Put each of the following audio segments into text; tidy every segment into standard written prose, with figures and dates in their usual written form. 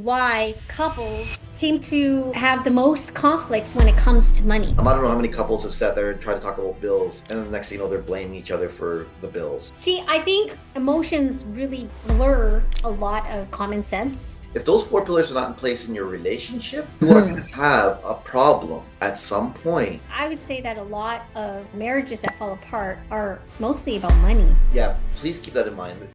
Why couples seem to have the most conflicts when it comes to money. I don't know how many couples have sat there and tried to talk about bills, and then the next thing you know, they're blaming each other for the bills. See, I think emotions really blur a lot of common sense. If those four pillars are not in place in your relationship, you are going to have a problem at some point. I would say that a lot of marriages that fall apart are mostly about money. Yeah, please keep that in mind.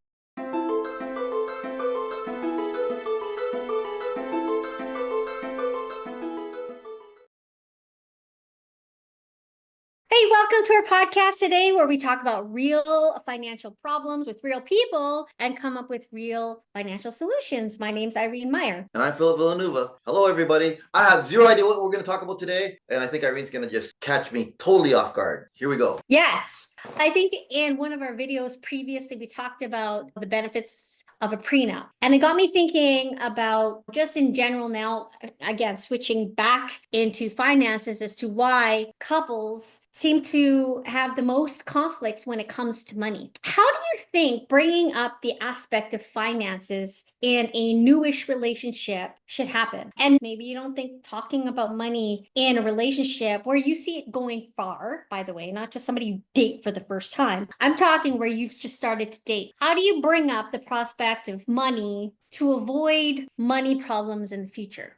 Hey, welcome to our podcast today where we talk about real financial problems with real people and come up with real financial solutions. My name's Irene Meyer. And I'm Philip Villanueva. Hello, everybody. I have zero idea what we're going to talk about today, and I think Irene's going to just catch me totally off guard. Here we go. Yes. I think in one of our videos previously, we talked about the benefits of a prenup. And it got me thinking about just in general now, again, switching back into finances as to why couples seem to have the most conflicts when it comes to money. How do you think bringing up the aspect of finances in a newish relationship should happen? And maybe you don't think talking about money in a relationship where you see it going far, by the way, not just somebody you date for the first time. I'm talking where you've just started to date. How do you bring up the prospect of money to avoid money problems in the future?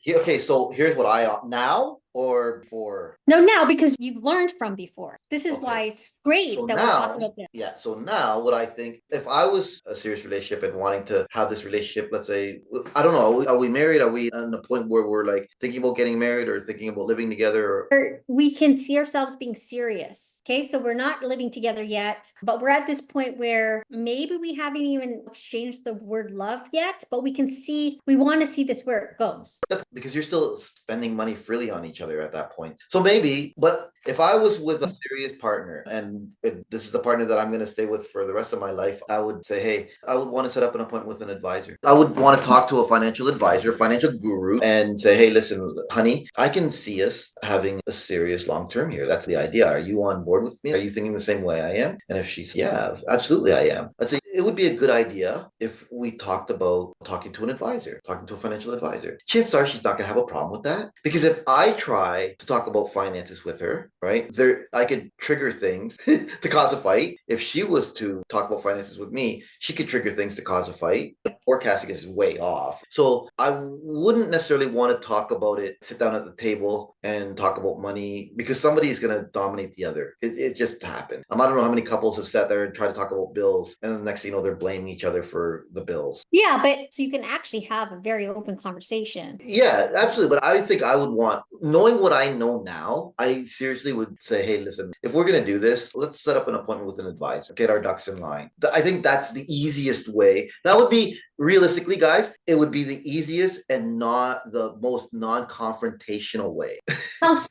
Okay, so here's what I now or before? No, now, because you've learned from before. This is Okay. why it's great So that we're talking about this. yeah. So now, what I think, if I was a serious relationship and wanting to have this relationship, let's say, I don't know, are we married? Are we on the point where we're like thinking about getting married or thinking about living together? Or we can see ourselves being serious. Okay, so we're not living together yet, but we're at this point where maybe we haven't even exchanged the word love yet, but we can see, we want to see this where it goes. That's because you're still spending money freely on each other at that point. So maybe, but if I was with a serious partner and if this is the partner that I'm going to stay with for the rest of my life, I would say, hey, I would want to set up an appointment with an advisor. I would want to talk to a financial advisor, financial guru, and say, hey, listen, honey, I can see us having a serious long term here. That's the idea. Are you on board with me? Are you thinking the same way I am? And if she's, yeah, absolutely I am. I'd say it would be a good idea if we talked about talking to an advisor, talking to a financial advisor. Chances are she's not going to have a problem with that. Because if I try to talk about finances with her, right, I could trigger things to cause a fight. If she was to talk about finances with me, she could trigger things to cause a fight. The forecasting is way off. So I wouldn't necessarily want to talk about it, sit down at the table and talk about money because somebody is going to dominate the other. It just happened. I don't know how many couples have sat there and tried to talk about bills, and then the next thing you know, they're blaming each other for the bills. Yeah, but so you can actually have a very open conversation. Yeah, absolutely. But I think I would want, knowing what I know now, I seriously would say, hey, listen, if we're going to do this, let's set up an appointment with an advisor, get our ducks in line. I think that's the easiest way. That would be, realistically, guys, it would be the easiest and not the most non-confrontational way.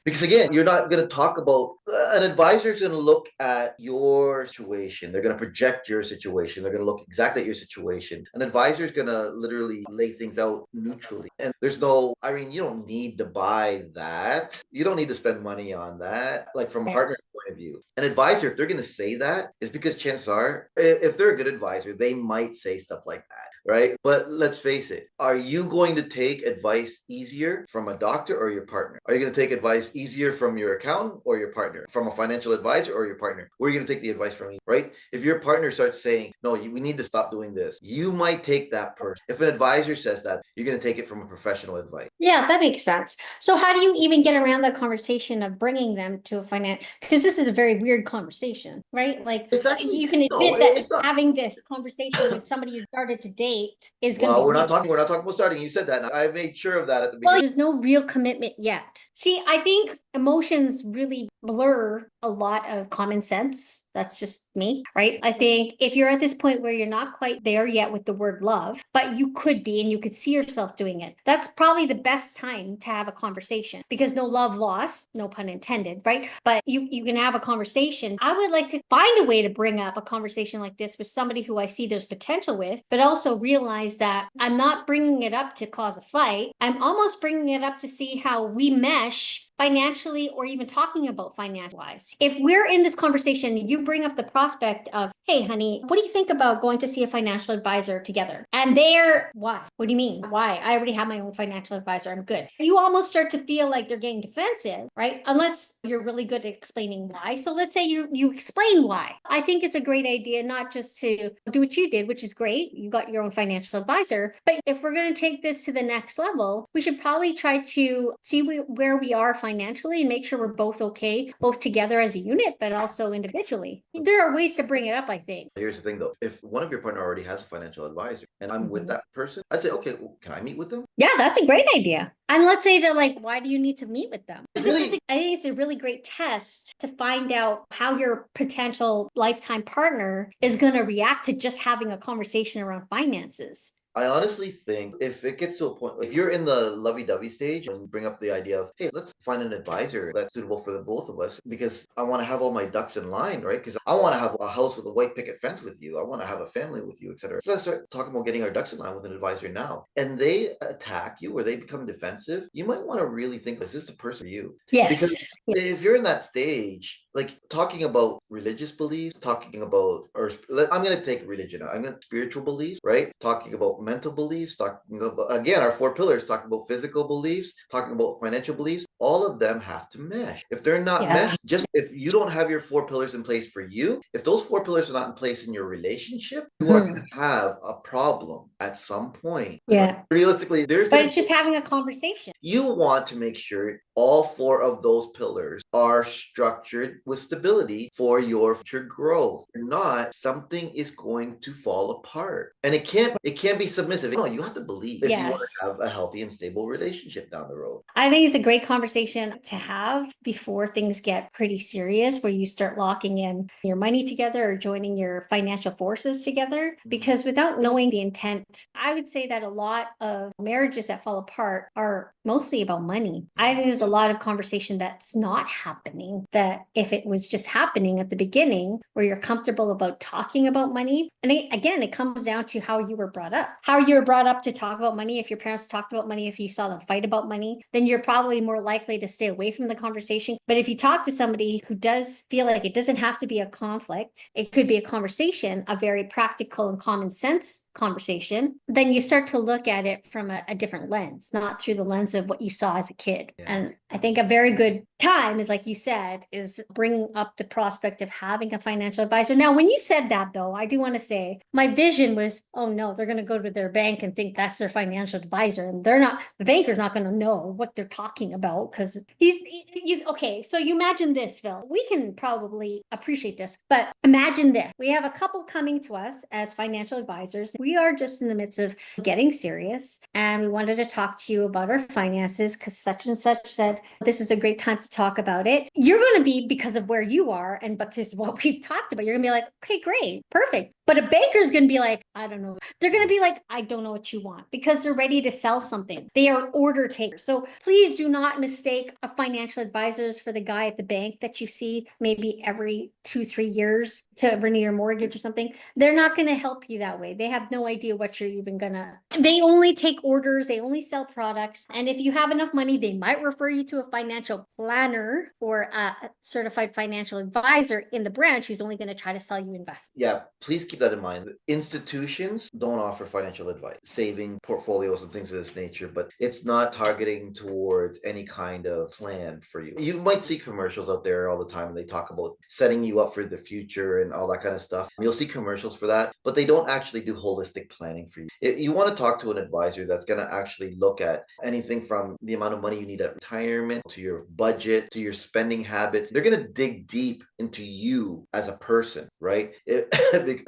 Because again, you're not going to talk about, an advisor is going to look at your situation. They're going to project your situation. They're going to look exactly at your situation. An advisor is going to literally lay things out neutrally. And there's no, I mean, you don't need to buy that. You don't need to spend money on that. Like from a partner's point of view, an advisor, if they're going to say that, is because chances are, if they're a good advisor, they might say stuff like that, right? But let's face it, are you going to take advice easier from a doctor or your partner? Are you going to take advice easier from your accountant or your partner? From a financial advisor or your partner? Where are you going to take the advice from, right? If your partner starts saying, no, we need to stop doing this, you might take that person. If an advisor says that, you're going to take it from a professional advice. Yeah, that makes sense. So how do you even get around the conversation of bringing them to a financial, because this is a very weird conversation, right? Like It's actually, you can admit no, that it's not. having this conversation with somebody you started to date is going to Well, be we're not weird. talking about starting. You said that. And I made sure of that at the Well, beginning. there's no real commitment yet. See, I think emotions really blur a lot of common sense. That's just me, right? I think if you're at this point where you're not quite there yet with the word love, but you could be and you could see yourself doing it, that's probably the best time to have a conversation because no love lost, no pun intended, right? But you can have a conversation. I would like to find a way to bring up a conversation like this with somebody who I see there's potential with, but also realize that I'm not bringing it up to cause a fight. I'm almost bringing it up to see how we mesh financially or even talking about financial wise. If we're in this conversation, you bring up the prospect of hey, honey, what do you think about going to see a financial advisor together? And they're, why? What do you mean? Why? I already have my own financial advisor. I'm good. You almost start to feel like they're getting defensive, right? Unless you're really good at explaining why. So let's say you explain why. I think it's a great idea, not just to do what you did, which is great. You got your own financial advisor. But if we're going to take this to the next level, we should probably try to see where we are financially and make sure we're both okay, both together as a unit, but also individually. There are ways to bring it up, I think. Here's the thing though, if one of your partner already has a financial advisor and I'm with that person, I'd say, okay, well, can I meet with them? Yeah, that's a great idea. And let's say they're like, why do you need to meet with them? I Really? think it's a really great test to find out how your potential lifetime partner is going to react to just having a conversation around finances. I honestly think if it gets to a point, if you're in the lovey-dovey stage and bring up the idea of, hey, let's find an advisor that's suitable for the both of us, because I want to have all my ducks in line, right? Because I want to have a house with a white picket fence with you. I want to have a family with you, etc. So let's start talking about getting our ducks in line with an advisor now. And they attack you or they become defensive. You might want to really think, is this the person for you? Yes. Because if you're in that stage, like talking about religious beliefs, talking about, or I'm going to take religion out. I'm going to spiritual beliefs, right? Talking about mental beliefs, talking about, again, our 4 pillars, talking about physical beliefs, talking about financial beliefs, all of them have to mesh. If they're not meshed, just if you don't have your 4 pillars in place for you, if those 4 pillars are not in place in your relationship, you are going to have a problem at some point. Yeah. Realistically, but it's just having a conversation. You want to make sure all 4 of those pillars are structured with stability for your future growth. If not, something is going to fall apart. And it can't be submissive. No, you have to believe if you want to have a healthy and stable relationship down the road. I think it's a great conversation to have before things get pretty serious, where you start locking in your money together or joining your financial forces together. Because without knowing the intent, I would say that a lot of marriages that fall apart are mostly about money. I think there's a lot of conversation that's not happening, that if it was just happening at the beginning, where you're comfortable about talking about money. And again, it comes down to how you were brought up. How you were brought up to talk about money. If your parents talked about money, if you saw them fight about money, then you're probably more likely to stay away from the conversation. But if you talk to somebody who does feel like it doesn't have to be a conflict, it could be a conversation, a very practical and common sense conversation, then you start to look at it from a different lens, not through the lens of what you saw as a kid. Yeah. And I think a very good time is, like you said, is bringing up the prospect of having a financial advisor. Now, when you said that, though, I do want to say my vision was, oh no, they're going to go to their bank and think that's their financial advisor. And the banker's not going to know what they're talking about, because okay. So you imagine this, Phil, we can probably appreciate this, but imagine this. We have a couple coming to us as financial advisors. We are just in the midst of getting serious, and we wanted to talk to you about our finances because such and such said this is a great time to talk about it. You're going to be, because of where you are and because of what we've talked about, you're going to be like, okay, great, perfect. But a banker's going to be like, I don't know. They're going to be like, I don't know what you want, because they're ready to sell something. They are order takers. So please do not mistake a financial advisors for the guy at the bank that you see maybe every 2-3 years to renew your mortgage or something. They're not going to help you that way. They have no idea what you're even gonna. They only take orders. They only sell products. And if you have enough money, they might refer you to a financial planner or a certified financial advisor in the branch who's only going to try to sell you investments. Yeah, please keep that in mind. Institutions don't offer financial advice, saving portfolios and things of this nature, but it's not targeting towards any kind of plan for you. You might see commercials out there all the time, and they talk about setting you up for the future and all that kind of stuff. You'll see commercials for that, but they don't actually do holistic planning for you. You want to talk to an advisor that's going to actually look at anything from the amount of money you need at retirement to your budget to your spending habits. They're going to dig deep into you as a person, right?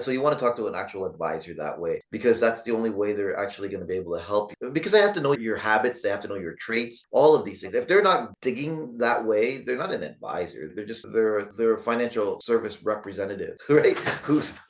So you want to talk to an actual advisor that way, because that's the only way they're actually going to be able to help you, because they have to know your habits, they have to know your traits, all of these things. If they're not digging that way, they're not an advisor. They're a financial service representative, right?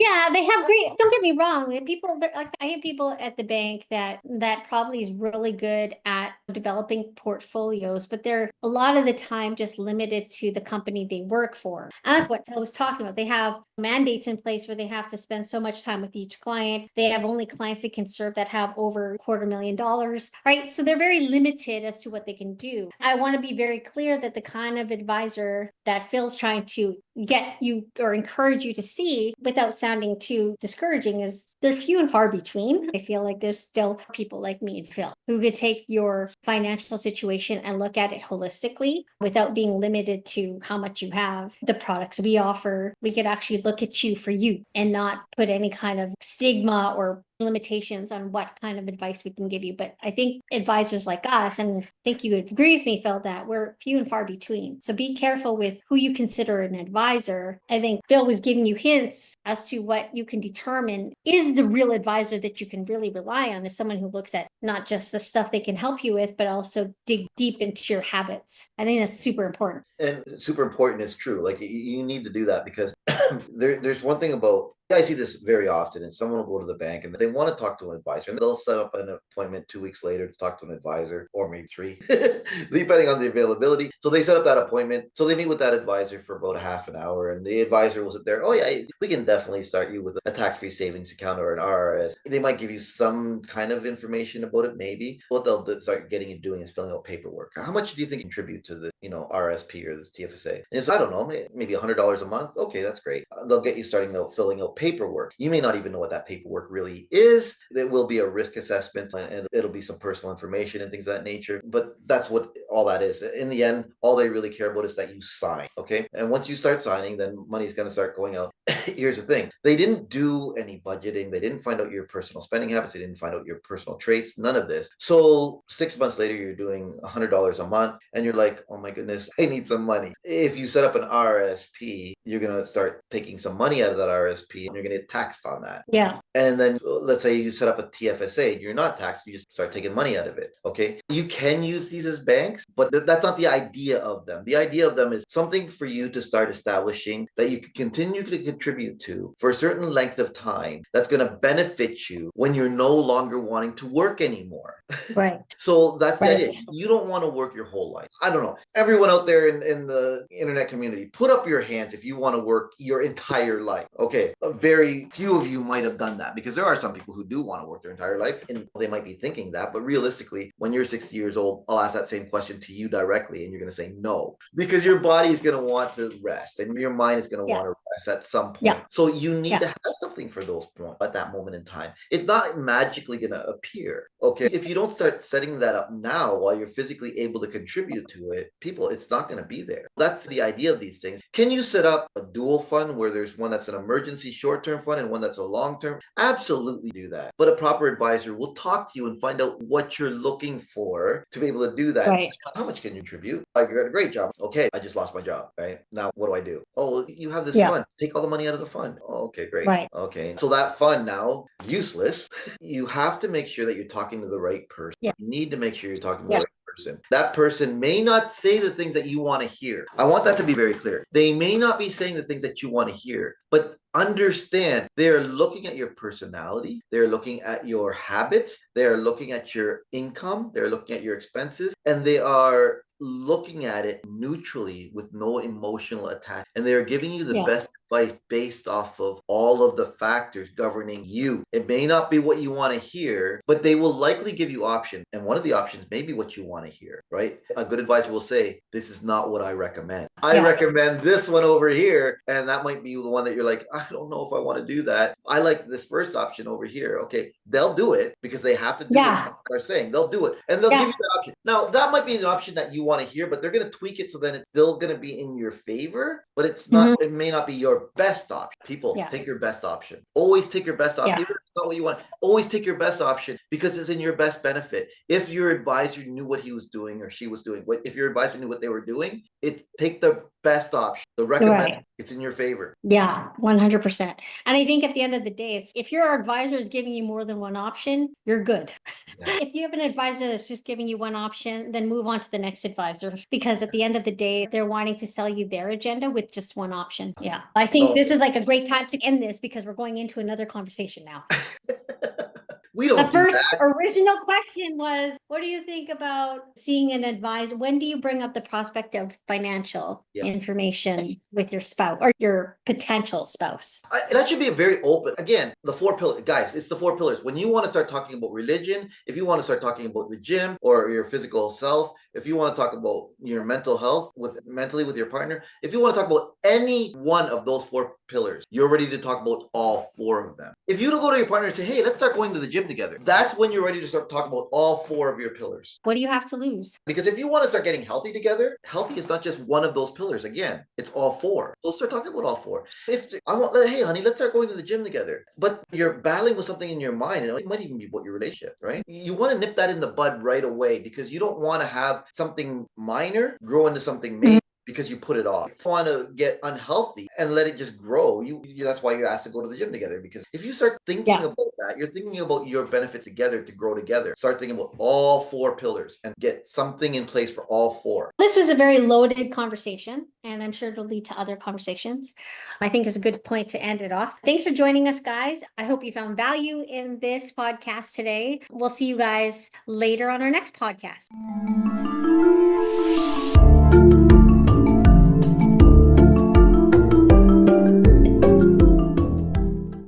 Yeah, they have great. Don't get me wrong. People, like I have people at the bank that probably is really good at developing portfolios, but they're a lot of the time just limited to the company they work for. And that's what I was talking about. They have mandates in place where they have to spend so much time with each client. They have only clients they can serve that have over $250,000, right? So they're very limited as to what they can do. I want to be very clear that the kind of advisor that Phil's trying to get you or encourage you to see without sounding too discouraging is they're few and far between. I feel like there's still people like me and Phil who could take your financial situation and look at it holistically without being limited to how much you have, the products we offer. We could actually look at you for you and not put any kind of stigma or limitations on what kind of advice we can give you. But I think advisors like us, and I think you would agree with me, Phil, that we're few and far between. So be careful with who you consider an advisor. I think Phil was giving you hints as to what you can determine is the real advisor that you can really rely on, is someone who looks at not just the stuff they can help you with, but also dig deep into your habits. I think that's super important. And super important is true. Like you need to do that because there's one thing about, I see this very often, and someone will go to the bank and they want to talk to an advisor, and they'll set up an appointment 2 weeks later to talk to an advisor, or maybe 3, depending on the availability. So they set up that appointment. So they meet with that advisor for about a half an hour, and the advisor will sit there. Oh yeah, we can definitely start you with a tax-free savings account or an RRS. They might give you some kind of information about it, maybe. What they'll start getting you doing is filling out paperwork. How much do you think you contribute to the RSP or this TFSA? And it's, I don't know, maybe $100 a month. Okay, that's great. They'll get you starting out filling out paperwork. You may not even know what that paperwork really is. It will be a risk assessment, and it'll be some personal information and things of that nature. But that's what all that is. In the end, all they really care about is that you sign. Okay. And once you start signing, then money's going to start going out. Here's the thing. They didn't do any budgeting. They didn't find out your personal spending habits. They didn't find out your personal traits. None of this. So 6 months later, you're doing $100 a month and you're like, oh my goodness, I need some money. If you set up an RSP, you're going to start taking some money out of that RSP and you're going to get taxed on that. Yeah. And then let's say you set up a TFSA, you're not taxed, you just start taking money out of it. Okay. You can use these as banks, but that's not the idea of them. The idea of them is something for you to start establishing that you can continue to contribute to for a certain length of time that's going to benefit you when you're no longer wanting to work anymore. Right. So that's Right. it. You don't want to work your whole life. I don't know. Everyone out there in the internet community, put up your hands if you want to work your entire life. Okay. Very few of you might have done that, because there are some people who do want to work their entire life, and they might be thinking that. But realistically, when you're 60 years old, I'll ask that same question to you directly, and you're going to say no, because your body is going to want to rest and your mind is going to want to rest at some point. Yeah. So you need to have something for those points at that moment in time. It's not magically going to appear. Okay. If you don't start setting that up now while you're physically able to contribute to it, people, it's not going to be there. That's the idea of these things. Can you set up a dual fund where there's one that's an emergency short-term fund and one that's a long-term? Absolutely do that. But a proper advisor will talk to you and find out what you're looking for to be able to do that. Right. How much can you contribute? I got a great job. Okay, I just lost my job. Right now, what do I do? Oh, you have this fund. Take all the money out of the fund. Oh, okay, great. Right. Okay, so that fund now useless. You have to make sure that you're talking to the right person. Yeah. You need to make sure you're talking to the right person. That person may not say the things that you want to hear. I want that to be very clear. They may not be saying the things that you want to hear, but understand they're looking at your personality, they're looking at your habits, they're looking at your income, they're looking at your expenses, and they are looking at it neutrally with no emotional attachment. And they're giving you the best advice based off of all of the factors governing you. It may not be what you want to hear, but they will likely give you options. And one of the options may be what you want to hear, right? A good advisor will say, this is not what I recommend. I recommend this one over here. And that might be the one that you're like, I don't know if I want to do that. I like this first option over here. Okay, they'll do it because they have to do what they're saying. They'll do it and they'll give you that option. Now, that might be an option that you want to hear, but they're going to tweak it so then it's still going to be in your favor, but it's not, it may not be your best option. People, take your best option. Always take your best option. Even if it's not what you want, always take your best option because it's in your best benefit. If your advisor knew what he was doing or she was doing, if your advisor knew what they were doing, take the best option. The recommend it's in your favor. Yeah, 100%. And I think at the end of the day, it's if your advisor is giving you more than one option, you're good. If you have an advisor that's just giving you one option, then move on to the next advisor, because at the end of the day, they're wanting to sell you their agenda with just one option. Yeah. I think this is like a great time to end this because we're going into another conversation now. We The don't do first that. original question was, what do you think about seeing an advisor? When do you bring up the prospect of financial Yeah. information with your spouse or your potential spouse? That should be a very open. Again, the 4 pillars, guys. It's the 4 pillars. When you want to start talking about religion, if you want to start talking about the gym or your physical self, if you want to talk about your mental health mentally with your partner, if you want to talk about any one of those 4 pillars, you're ready to talk about all 4 of them. If you don't go to your partner and say, "Hey, let's start going to the gym together," that's when you're ready to start talking about all 4 of your pillars. What do you have to lose? Because if you want to start getting healthy together, healthy is not just one of those pillars. Again, it's all 4. So start talking about all 4. If I want, hey, honey, let's start going to the gym together. But you're battling with something in your mind, and it might even be about your relationship, right? You want to nip that in the bud right away because you don't want to have something minor grow into something major. Because you put it off. You want to get unhealthy and let it just grow. That's why you asked to go to the gym together. Because if you start thinking about that, you're thinking about your benefit together to grow together. Start thinking about all 4 pillars and get something in place for all 4. This was a very loaded conversation, and I'm sure it'll lead to other conversations. I think it's a good point to end it off. Thanks for joining us, guys. I hope you found value in this podcast today. We'll see you guys later on our next podcast.